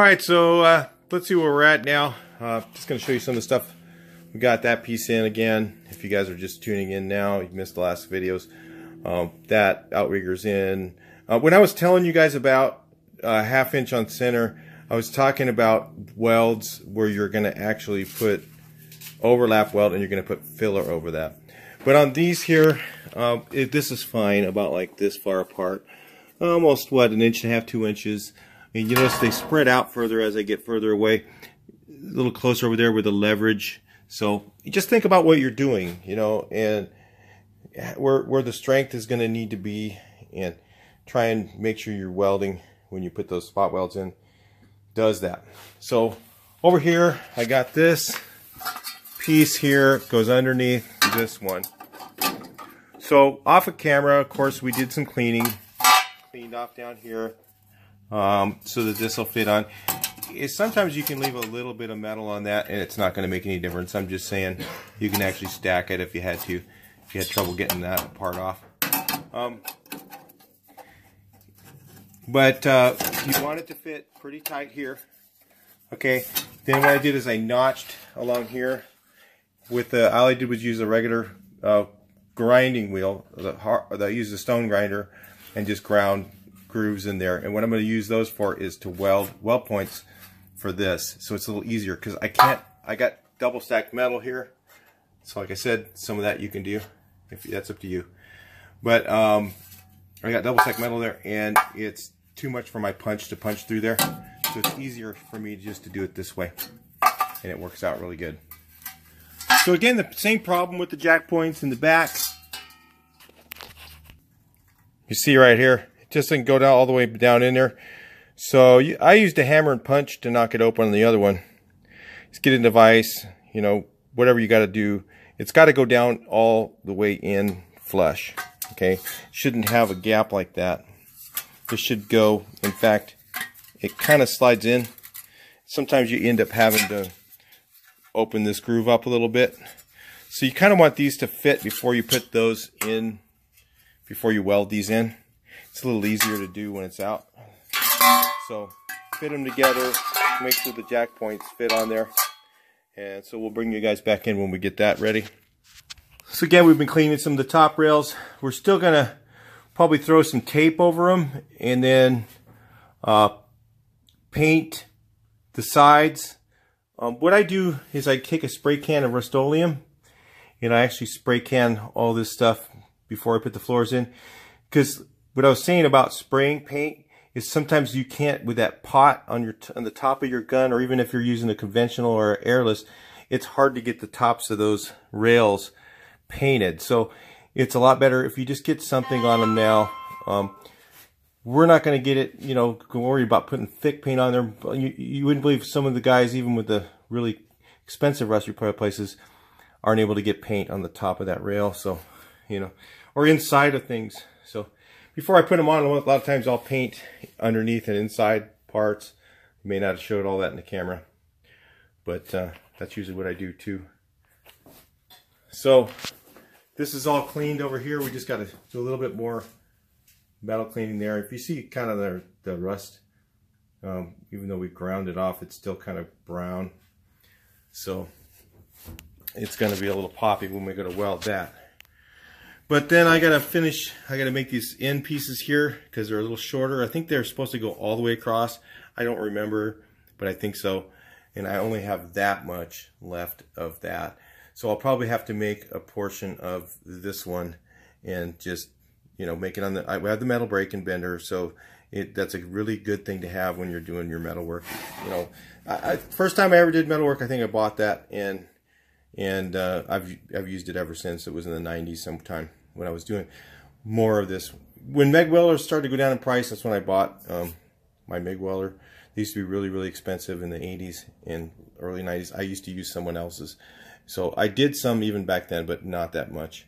All right, so let's see where we're at now. Just going to show you some of the stuff. We got that piece in again. If you guys are just tuning in now, you missed the last videos. That outrigger's in. When I was telling you guys about 1/2 inch on center, I was talking about welds where you're going to actually put overlap weld and you're going to put filler over that. But on these here, this is fine, about like this far apart. Almost, what, 1.5 inches, 2 inches. And you notice they spread out further as I get further away. A little closer over there with the leverage. So you just think about what you're doing, you know, and where the strength is going to need to be, and try and make sure your welding, when you put those spot welds in, does that. So over here, I got this piece here, goes underneath this one. So off of camera, of course, we did some cleaned off down here, so that this will fit on. Sometimes you can leave a little bit of metal on that and it's not going to make any difference. I'm just saying you can actually stack it if you had to, if you had trouble getting that part off. But you want it to fit pretty tight here. Okay, then what I did is I notched along here with the, all I did was use a regular grinding wheel that uses a stone grinder, and just ground grooves in there. And what I'm going to use those for is to weld points for this, so it's a little easier, because I got double stacked metal here. So like I said, some of that you can do, if that's up to you. But I got double stacked metal there, and it's too much for my punch to punch through there. So it's easier for me just to do it this way, and it works out really good. So again, the same problem with the jack points in the back. You see right here, it just doesn't go down all the way down in there. So I used a hammer and punch to knock it open on the other one. Just get a device, you know, whatever you got to do. It's got to go down all the way in flush. Okay, shouldn't have a gap like that. This should go, in fact, it kind of slides in. Sometimes you end up having to open this groove up a little bit. So you kind of want these to fit before you put those in, before you weld these in. It's a little easier to do when it's out. So fit them together, make sure the jack points fit on there. And so we'll bring you guys back in when we get that ready. So again, we've been cleaning some of the top rails. We're still going to probably throw some tape over them, and then paint the sides. What I do is I take a spray can of Rust-Oleum, and I actually spray can all this stuff before I put the floors in. Because what I was saying about spraying paint is sometimes you can't, with that pot on the top of your gun, or even if you're using a conventional or airless, it's hard to get the tops of those rails painted. So it's a lot better if you just get something on them now. We're not going to get it, you know, worry about putting thick paint on there. You wouldn't believe some of the guys, even with the really expensive rust repair places, aren't able to get paint on the top of that rail. So, you know, or inside of things. So before I put them on, a lot of times I'll paint underneath and inside parts. You may not have showed all that in the camera, but that's usually what I do too. So this is all cleaned over here. We just got to do a little bit more metal cleaning there. If you see kind of the rust, even though we ground it off, it's still kind of brown. So it's going to be a little poppy when we go to weld that. But then I got to make these end pieces here because they're a little shorter. I think they're supposed to go all the way across. I don't remember, but I think so. And I only have that much left of that. So I'll probably have to make a portion of this one and just, you know, make it on the, I have the metal brake and bender, so that's a really good thing to have when you're doing your metal work. You know, first time I ever did metal work, I think I bought that, and I've used it ever since. It was in the 90s sometime when I was doing more of this. When MIG welders started to go down in price, that's when I bought my MIG welder. They used to be really, really expensive in the 80s and early 90s. I used to use someone else's. So I did some even back then, but not that much,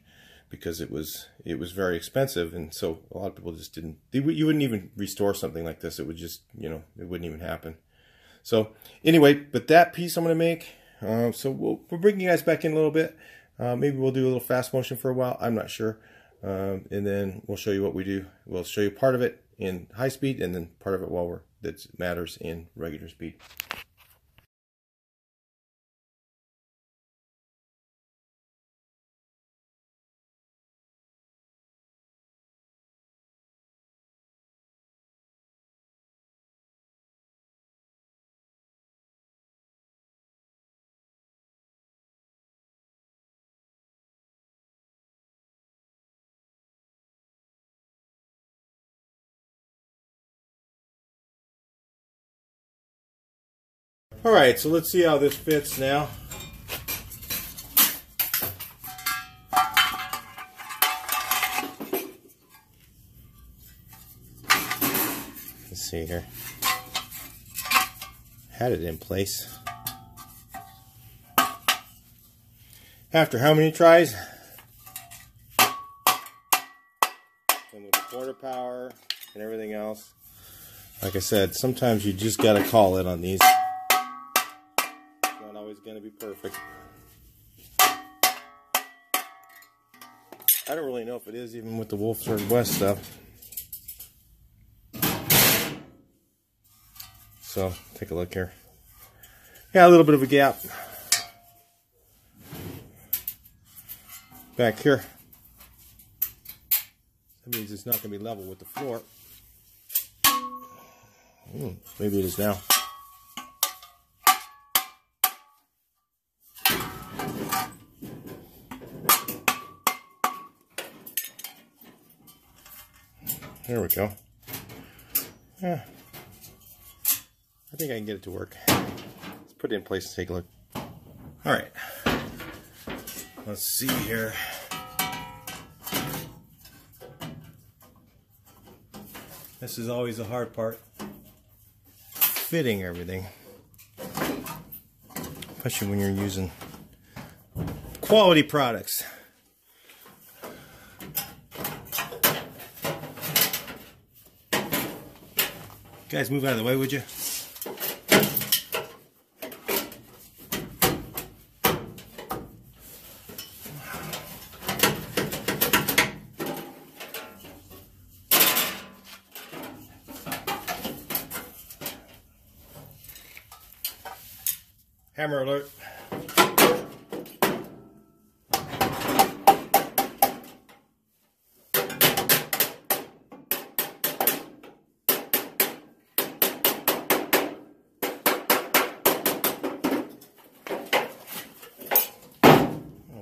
because it was very expensive, and so a lot of people just didn't. You wouldn't even restore something like this. It would just, you know, it wouldn't even happen. So anyway, but that piece I'm going to make. So we'll bring you guys back in a little bit. Maybe we'll do a little fast motion for a while. I'm not sure. And then we'll show you what we do. We'll show you part of it in high speed, and then part of it while we're that matters in regular speed. Alright, so let's see how this fits now. Let's see here. Had it in place. After how many tries? And with the quarter power and everything else. Like I said, sometimes you just gotta call it on these. Not always gonna be perfect. I don't really know if it is even with the Wolf West stuff. So take a look here. Yeah, a little bit of a gap back here. That means it's not going to be level with the floor. Maybe it is now. There we go. Yeah. I think I can get it to work. Let's put it in place and take a look. Alright. Let's see here. This is always the hard part. Fitting everything. Especially when you're using quality products. Guys, move out of the way, would you? Hammer alert.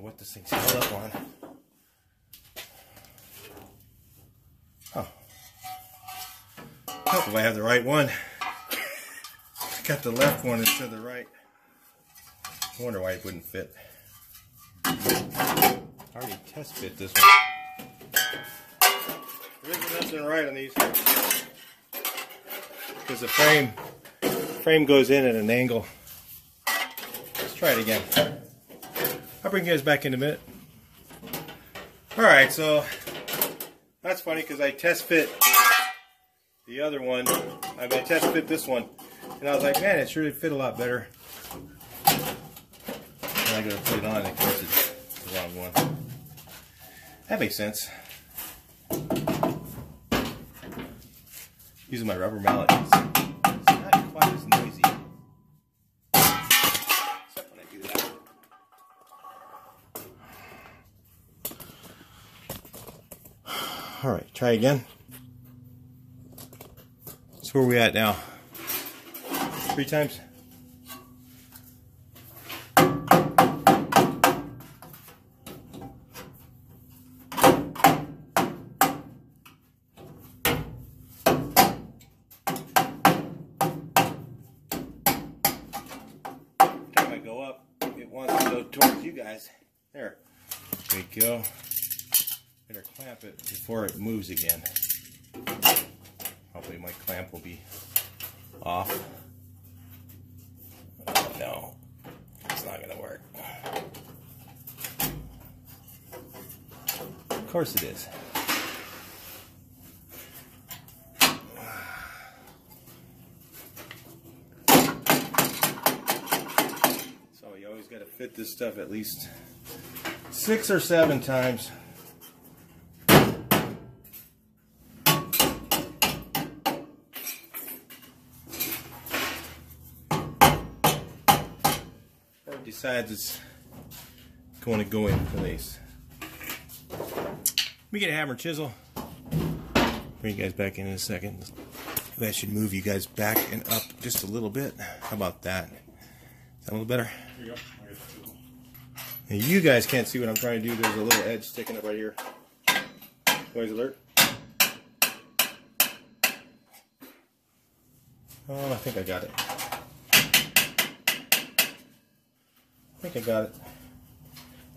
What this thing's held up on. Oh. I hope if I have the right one. I got the left one instead of the right. I wonder why it wouldn't fit. I already test fit this one. There isn't nothing right on these. Because the frame goes in at an angle. Let's try it again. I'll bring you guys back in a minute. Alright, so that's funny because I test fit the other one. I test fit this one. And I was like, man, it sure fit a lot better. And I gotta put it on and of course it's the wrong one. That makes sense. Using my rubber mallet. It's not quite as noisy. Except when I do that. Alright, try again. So where are we at now? 3 times? Time I go up, it wants to go towards you guys. There we go. Better clamp it before it moves again. Hopefully my clamp will be off. Oh, no, it's not going to work. Of course it is. So you always got to fit this stuff at least 6 or 7 times. decides it's going to go in place. Let me get a hammer and chisel. Bring you guys back in a second. That should move you guys back and up just a little bit. How about that? Is that a little better? Here you go. Now you guys can't see what I'm trying to do. There's a little edge sticking up right here. Noise alert. Oh, I think I got it.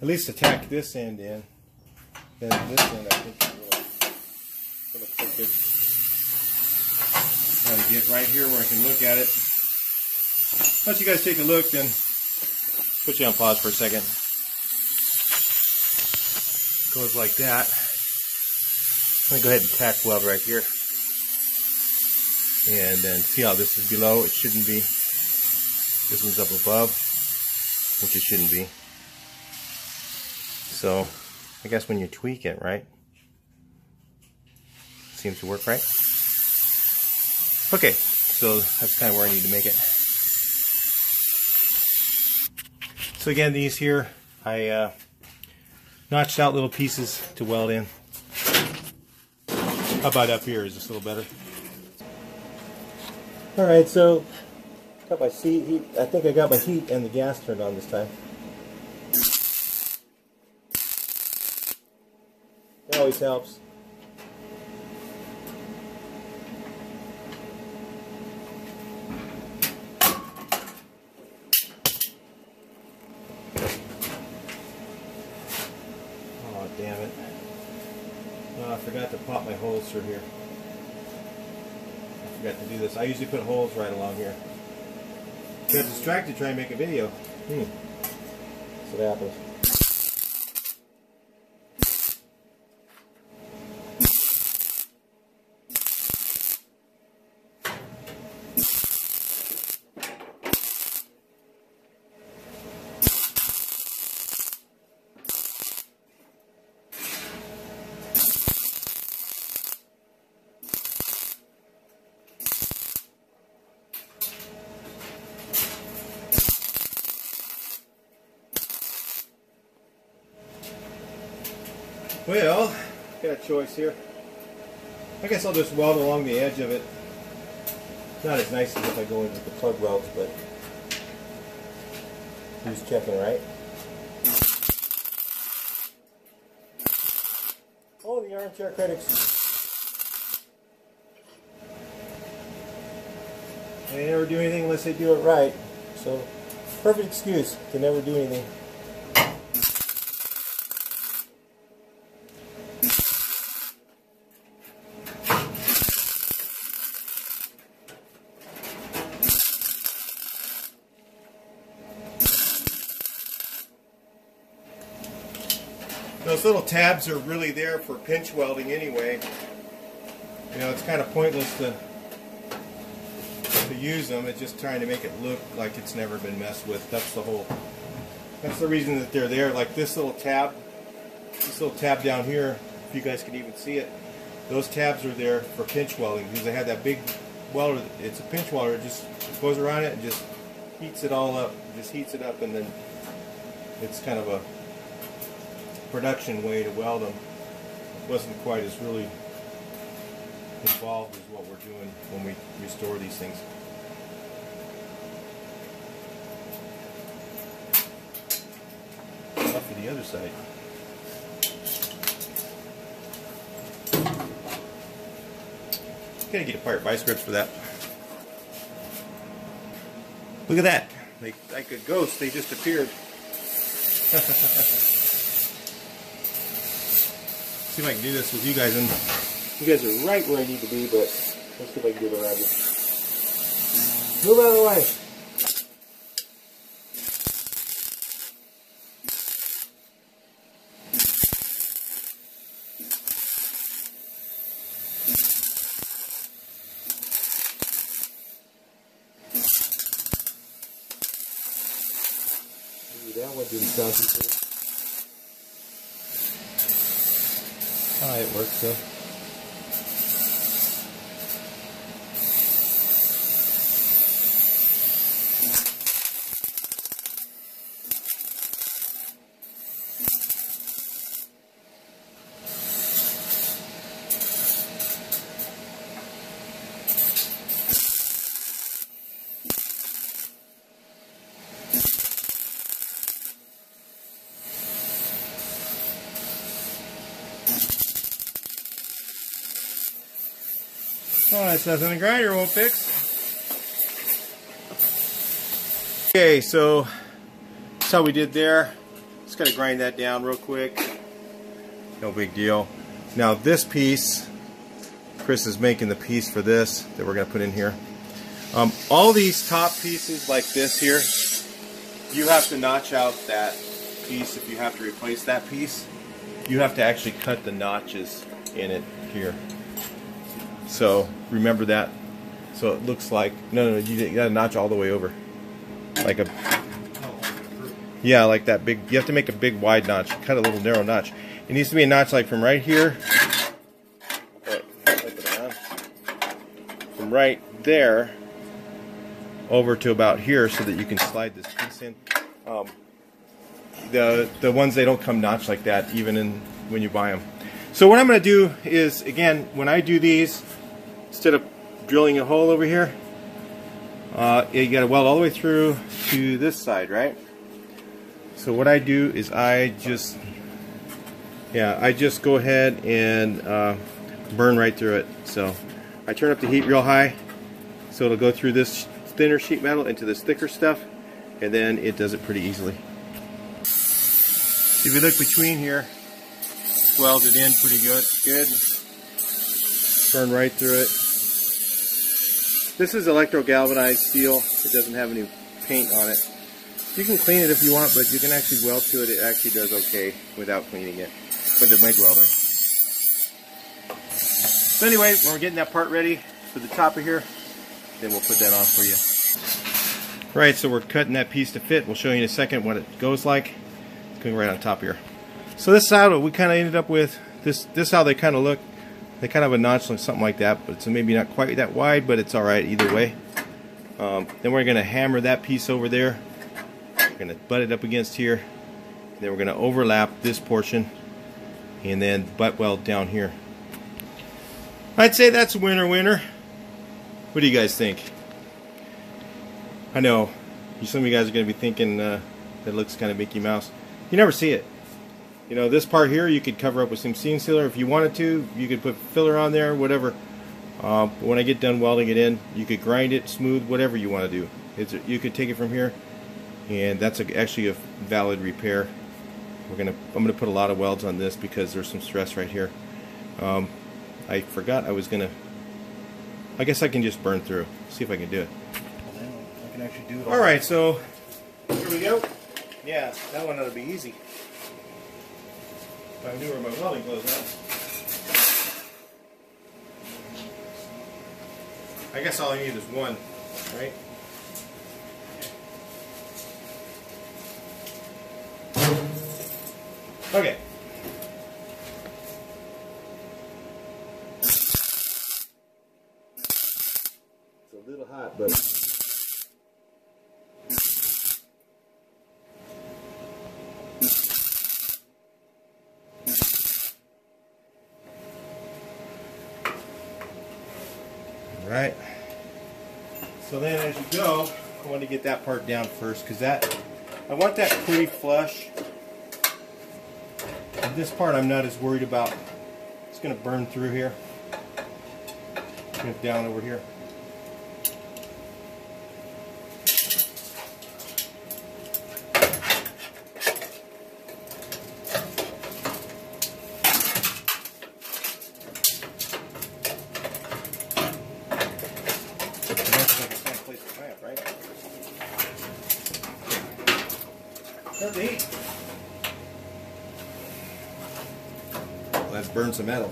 At least attack this end in. Then this end I think is really crooked. Try to get right here where I can look at it. Once you guys take a look, then put you on pause for a second. Goes like that. I'm going to go ahead and tack weld right here. And then see how this is below. It shouldn't be. This one's up above, which it shouldn't be. So I guess when you tweak it, right? Seems to work, right? Okay, so that's kind of where I need to make it. So again, these here, I notched out little pieces to weld in. How about up here? Is this a little better? Alright, so got my heat. I think I got my heat and the gas turned on this time. It always helps. Oh, damn it. Oh, I forgot to pop my holes through here. I forgot to do this. I usually put holes right along here. Got distracted trying to make a video. That's what happens. Well, got a choice here. I guess I'll just weld along the edge of it. Not as nice as if I go in with the plug welds, but who's checking, right? Oh, the armchair critics. They never do anything unless they do it right. So, perfect excuse to never do anything. Those little tabs are really there for pinch welding anyway. You know, it's kind of pointless to use them. It's just trying to make it look like it's never been messed with. That's the reason that they're there. Like this little tab down here, if you guys can even see it, those tabs are there for pinch welding because they have that big welder. It's a pinch welder. It just goes around it and just heats it all up. Just heats it up, and then it's kind of a production way to weld them. It wasn't quite as really involved as what we're doing when we restore these things. Now for the other side. Gotta get a pair of vice grips for that. Look at that. Like a ghost, they just appeared. See if I can do this with you guys, and you guys are right where I need to be, but let's see if I can get around you. Move out of the way. Maybe that one didn't sound too good. Oh, it works though. Oh, that's nothing the grinder won't fix. Okay, so that's how we did there. Just gotta grind that down real quick. No big deal. Now this piece, Chris is making the piece for this that we're gonna put in here. All these top pieces like this here, you have to notch out that piece if you have to replace that piece. You have to actually cut the notches in it here. So remember that. So it looks like, no, you gotta notch all the way over. Like a, yeah, like that big, you have to make a big wide notch, cut a little narrow notch. It needs to be a notch like from right here, from right there over to about here so that you can slide this piece in. The ones, they don't come notched like that even in when you buy them. So what I'm going to do is, again, when I do these, instead of drilling a hole over here, you got to weld all the way through to this side, right? So what I do is I just go ahead and burn right through it. So I turn up the heat real high so it'll go through this thinner sheet metal into this thicker stuff, and then it does it pretty easily. If you look between here, it's welded in pretty good. Burn right through it. This is electro galvanized steel. It doesn't have any paint on it. You can clean it if you want, but you can actually weld to it. It actually does okay without cleaning it. But the MIG welder. So anyway, when we're getting that part ready for the top of here, then we'll put that on for you. Right, so we're cutting that piece to fit. We'll show you in a second what it goes like. It's going right on top here. So this side, we kind of ended up with this. This how they kind of look. They kind of have a notch like something like that, but it's maybe not quite that wide, but it's all right either way. Then we're going to hammer that piece over there. We're going to butt it up against here. Then we're going to overlap this portion, and then butt weld down here. I'd say that's a winner. What do you guys think? I know some of you guys are going to be thinking that looks kind of Mickey Mouse. You never see it. You know, this part here you could cover up with some seam sealer if you wanted to. You could put filler on there, whatever. But when I get done welding it in, you could grind it smooth, whatever you want to do. You could take it from here, and that's actually a valid repair. I'm gonna put a lot of welds on this because there's some stress right here. I forgot I was gonna. I guess I can just burn through. See if I can do it. I can actually do it. All right, so here we go. Yeah, that one ought to be easy. If I knew where my welding goes now. I guess all I need is one, right? Okay. It's a little hot, but right. So then as you go, I want to get that part down first because I want that pretty flush. And this part I'm not as worried about. It's going to burn through here. Down over here. Let's burn some metal.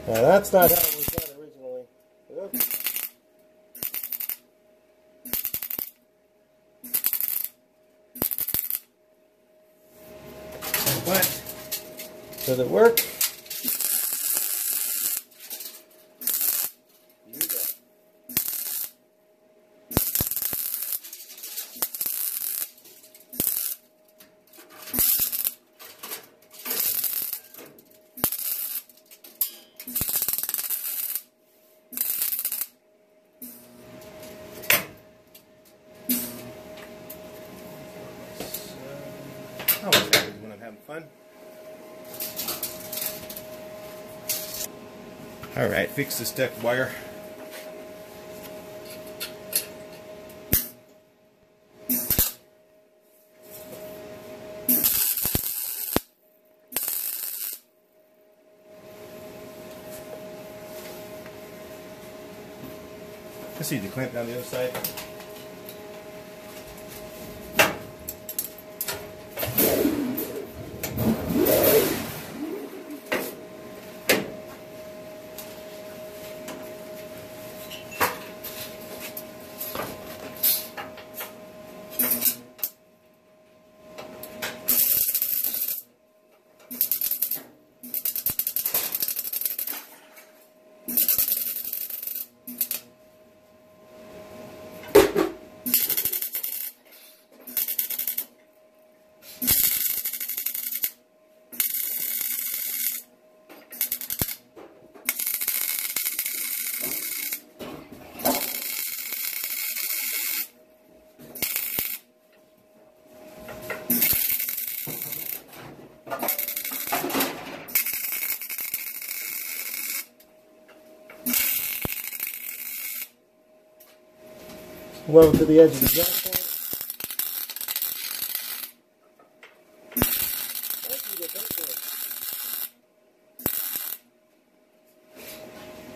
Now that's not how it was done originally. Oops. But does it work? always happens when I'm having fun. Alright, fix the stuck wire. Let's see the clamp down the other side. Weld to the edge of the jack point.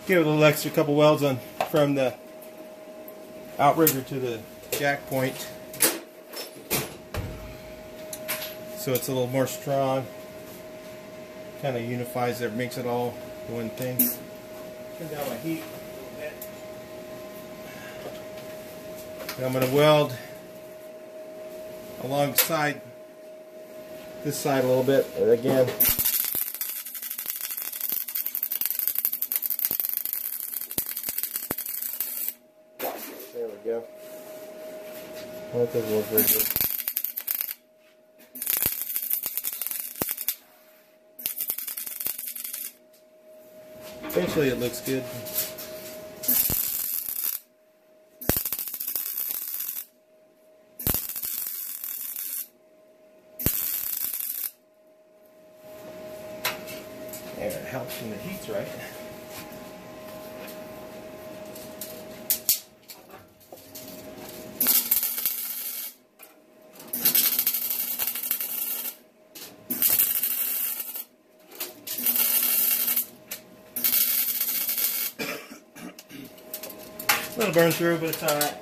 Give it a little extra couple welds on from the outrigger to the jack point, so it's a little more strong. Kind of unifies it, makes it all one thing. Turn down my heat. And I'm going to weld alongside this side a little bit, and again. There we go. Well, that doesn't look very good. Eventually it looks good. And it helps when the heat's right. A little burn through, but it's alright.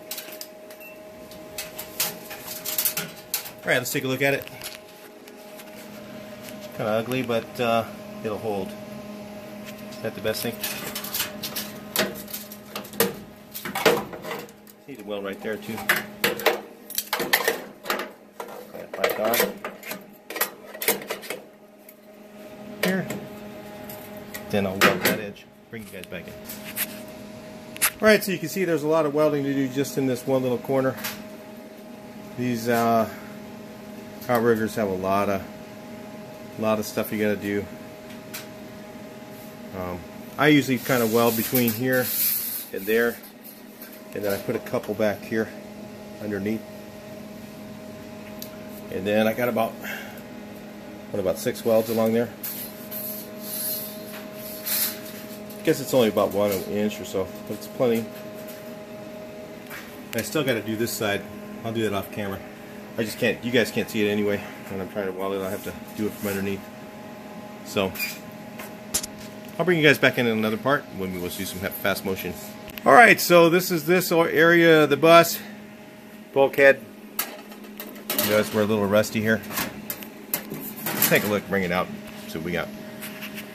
Alright, let's take a look at it. Kind of ugly, but it'll hold. Is that the best thing? Need a weld right there too. Clamp back on. Here. Then I'll weld that edge. Bring you guys back in. Alright, so you can see there's a lot of welding to do just in this one little corner. These outriggers have a lot of stuff you got to do. I usually kind of weld between here and there, and then I put a couple back here underneath, and then I got about 6 welds along there. I guess it's only about 1 inch or so, but it's plenty. I still got to do this side. I'll do that off camera. I just can't, you guys can't see it anyway when I'm trying to weld it. I have to do it from underneath. So I'll bring you guys back in another part when we will see some fast motion. Alright, so this is this area of the bus. Bulkhead. You notice we're a little rusty here. Let's take a look, bring it out, see what we got.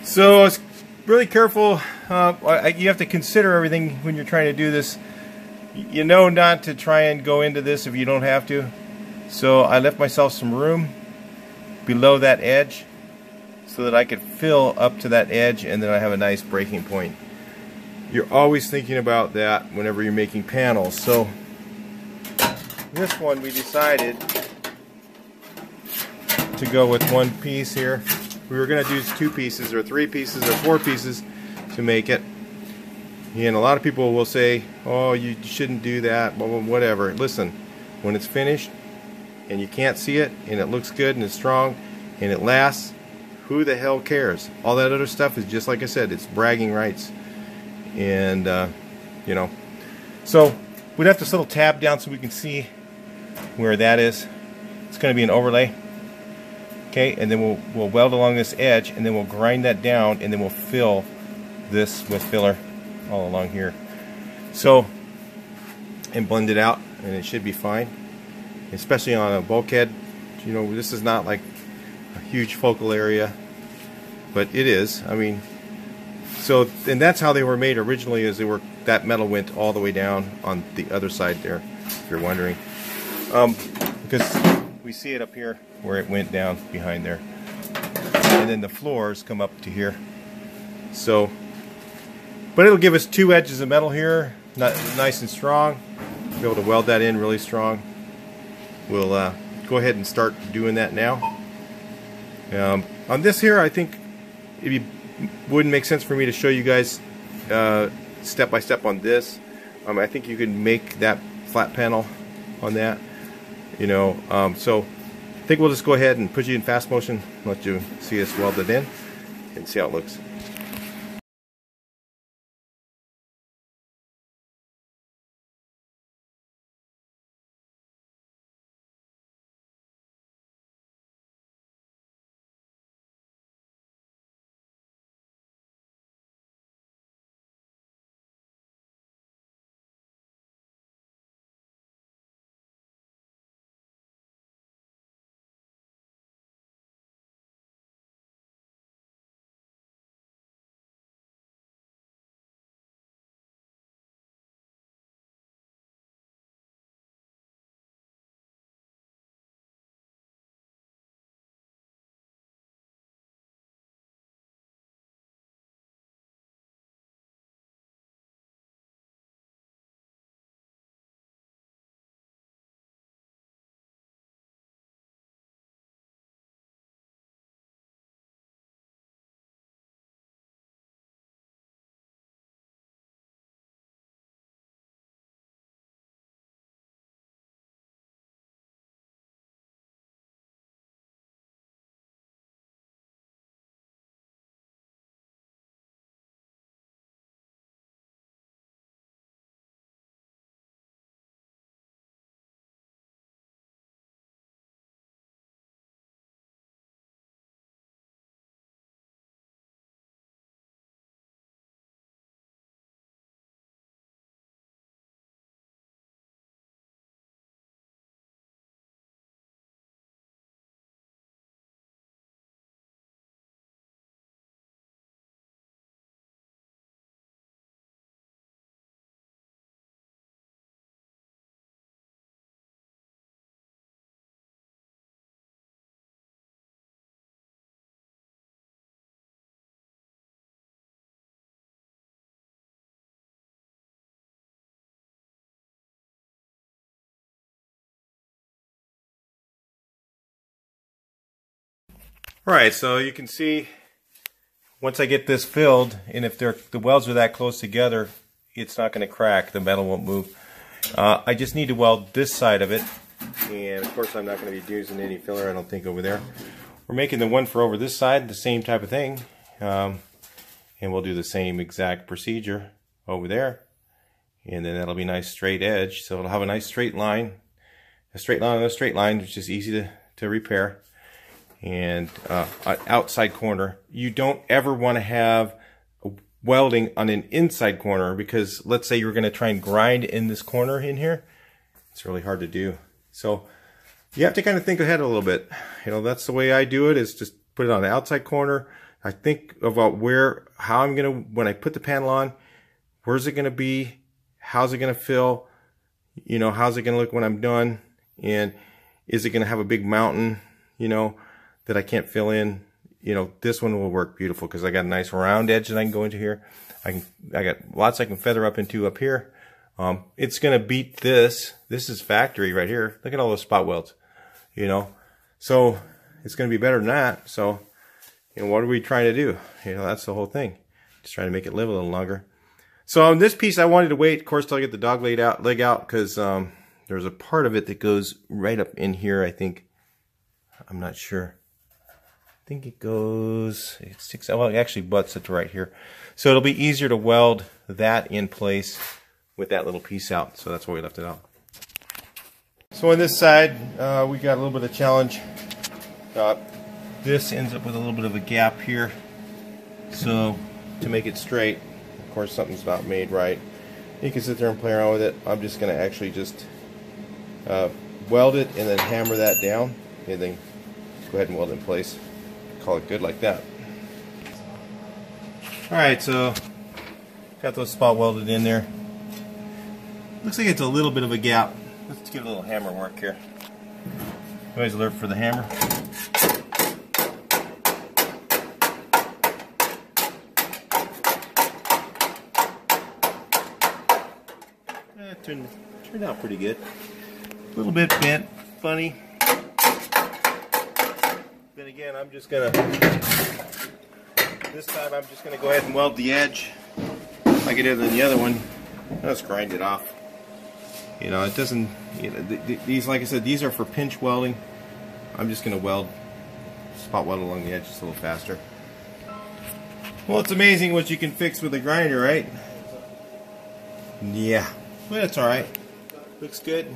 So it's really careful. You have to consider everything when you're trying to do this. You know not to try and go into this if you don't have to. So I left myself some room below that edge so that I could fill up to that edge, and then I have a nice breaking point. You're always thinking about that whenever you're making panels. So this one we decided to go with 1 piece here. We were going to do 2 pieces or 3 pieces or 4 pieces to make it. And a lot of people will say, oh, you shouldn't do that, whatever. Listen, when it's finished, and you can't see it, and it looks good and it's strong and it lasts, who the hell cares? All that other stuff is just like I said, it's bragging rights. And you know, so we'd have this little tab down so we can see where that is. It's going to be an overlay. Okay, and then we'll weld along this edge, and then we'll grind that down, and then we'll fill this with filler all along here. So, and blend it out, and it should be fine. Especially on a bulkhead. You know, this is not like a huge focal area, but it is. I mean, so, and that's how they were made originally, is they were, that metal went all the way down on the other side there, if you're wondering. Because we see it up here where it went down behind there, and then the floors come up to here. So, but it'll give us 2 edges of metal here, nice and strong. Be able to weld that in really strong. We'll go ahead and start doing that now. On this here, I think it wouldn't make sense for me to show you guys step by step on this. I think you can make that flat panel on that. You know, so I think we'll just go ahead and put you in fast motion, let you see us weld it in, and see how it looks. Alright, so you can see once I get this filled, and if the welds are that close together, it's not going to crack, the metal won't move. I just need to weld this side of it, and of course I'm not going to be using any filler, I don't think, over there. We're making the one for over this side, the same type of thing, and we'll do the same exact procedure over there, and then that'll be a nice straight edge, so it'll have a nice straight line, a straight line on a straight line, which is easy to repair. And an outside corner, you don't ever want to have welding on an inside corner, because let's say you're going to try and grind in this corner in here, it's really hard to do. So you have to kind of think ahead a little bit. You know, that's the way I do it, is just put it on the outside corner. I think about how I'm going to, when I put the panel on, where's it going to be, how's it going to fill, you know, how's it going to look when I'm done, and is it going to have a big mountain, you know, that I can't fill in. You know, this one will work beautiful because I got a nice round edge that I can go into here. I got lots I can feather up into up here. It's gonna beat this. This is factory right here. Look at all those spot welds, you know. So it's gonna be better than that. So, you know, what are we trying to do? You know, that's the whole thing. Just trying to make it live a little longer. So on this piece, I wanted to wait, of course, till I get the dog leg out, because there's a part of it that goes right up in here, I think. I'm not sure. I think it goes, it sticks out, well, it actually butts it right here. So it'll be easier to weld that in place with that little piece out. So that's why we left it out. So on this side, we got a little bit of challenge. This ends up with a little bit of a gap here. So to make it straight, of course something's not made right. You can sit there and play around with it. I'm just going to actually just weld it and then hammer that down and then go ahead and weld it in place. Call it good like that. Alright, so got those spot welded in there. Looks like it's a little bit of a gap. Let's give it a little hammer work here. Always alert for the hammer. It turned out pretty good. A little bit bent, funny. Then again, I'm just gonna, this time I'm just gonna go ahead and weld the edge like I did in the other one. Let's grind it off. You know, it doesn't, you know, these, like I said, these are for pinch welding. I'm just gonna weld, spot weld along the edge just a little faster. Well, it's amazing what you can fix with a grinder, right? Yeah, but it's alright. Looks good.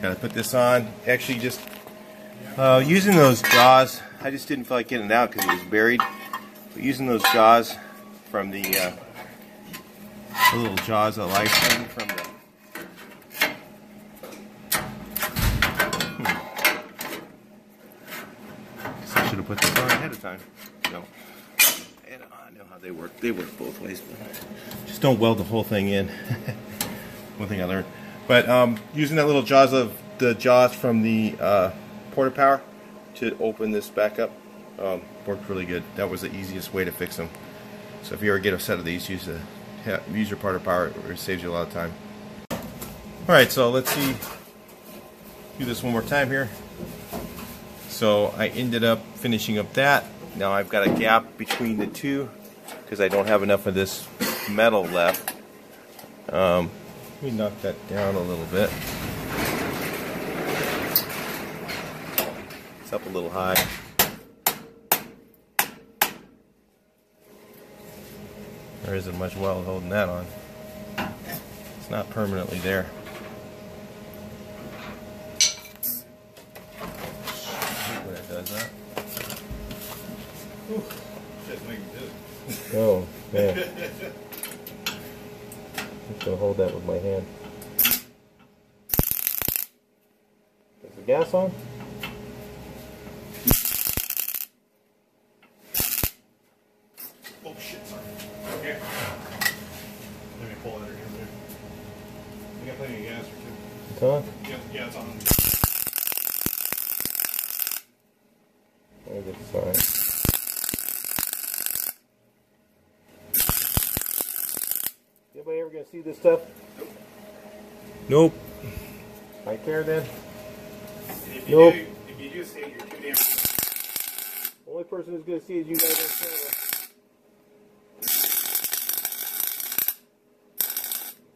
Gotta put this on. Actually, just using those jaws, I just didn't feel like getting it out because it was buried. But using those jaws from the little jaws of life thing from the Guess I should have put this on ahead of time. No. And I know how they work. They work both ways, but just don't weld the whole thing in. One thing I learned. But using that little jaws from the Porta Power to open this back up worked really good. That was the easiest way to fix them. So if you ever get a set of these, use your Porta Power. It saves you a lot of time. Alright, so let's do this one more time here. So I ended up finishing up that. Now I've got a gap between the two because I don't have enough of this metal left. Let me knock that down a little bit. It's up a little high. There isn't much weld holding that on. It's not permanently there. When it does that. Ooh, just make it do. Oh, man. I'm just going to hold that with my hand. Is the gas on? Oh shit, sorry. Okay. Let me pull that again there. We got plenty of gas or two. It's on? Yeah, it's on. There's the sign. Anybody ever gonna see this stuff? Nope. I care then? If Nope. If you do see it, you're too damn. Only person who's gonna see is you guys on camera.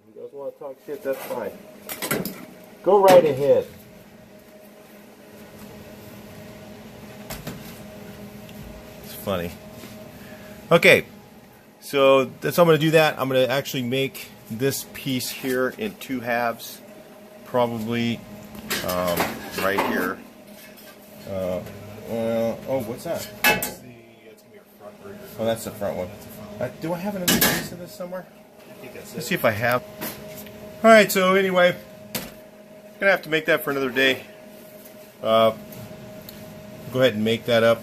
If you guys want to talk shit, that's fine. Go right ahead. It's funny. Okay. So that's how I'm going to do that. I'm going to actually make this piece here in two halves, probably right here. Oh, what's that? It's gonna be a front burger. Oh, that's the front one. Do I have another piece of this somewhere? I think that's Let's it. see if I have. All right. So anyway, gonna have to make that for another day. Go ahead and make that up.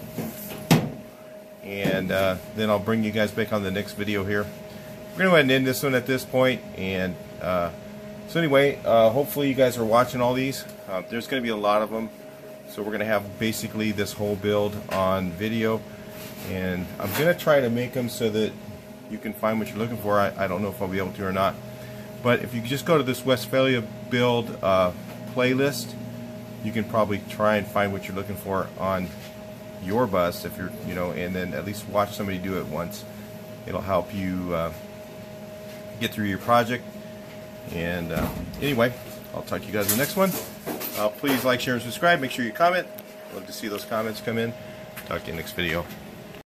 And then I'll bring you guys back on the next video here. We're going to go ahead and end this one at this point. And so anyway, hopefully you guys are watching all these. There's going to be a lot of them. So we're going to have basically this whole build on video. And I'm going to try to make them so that you can find what you're looking for. I don't know if I'll be able to or not. But if you just go to this Westphalia build playlist, you can probably try and find what you're looking for on your bus, if you're, you know, and then at least watch somebody do it once. It'll help you get through your project. And anyway, I'll talk to you guys in the next one. Please like, share, and subscribe. Make sure you comment. Love to see those comments come in. Talk to you next video.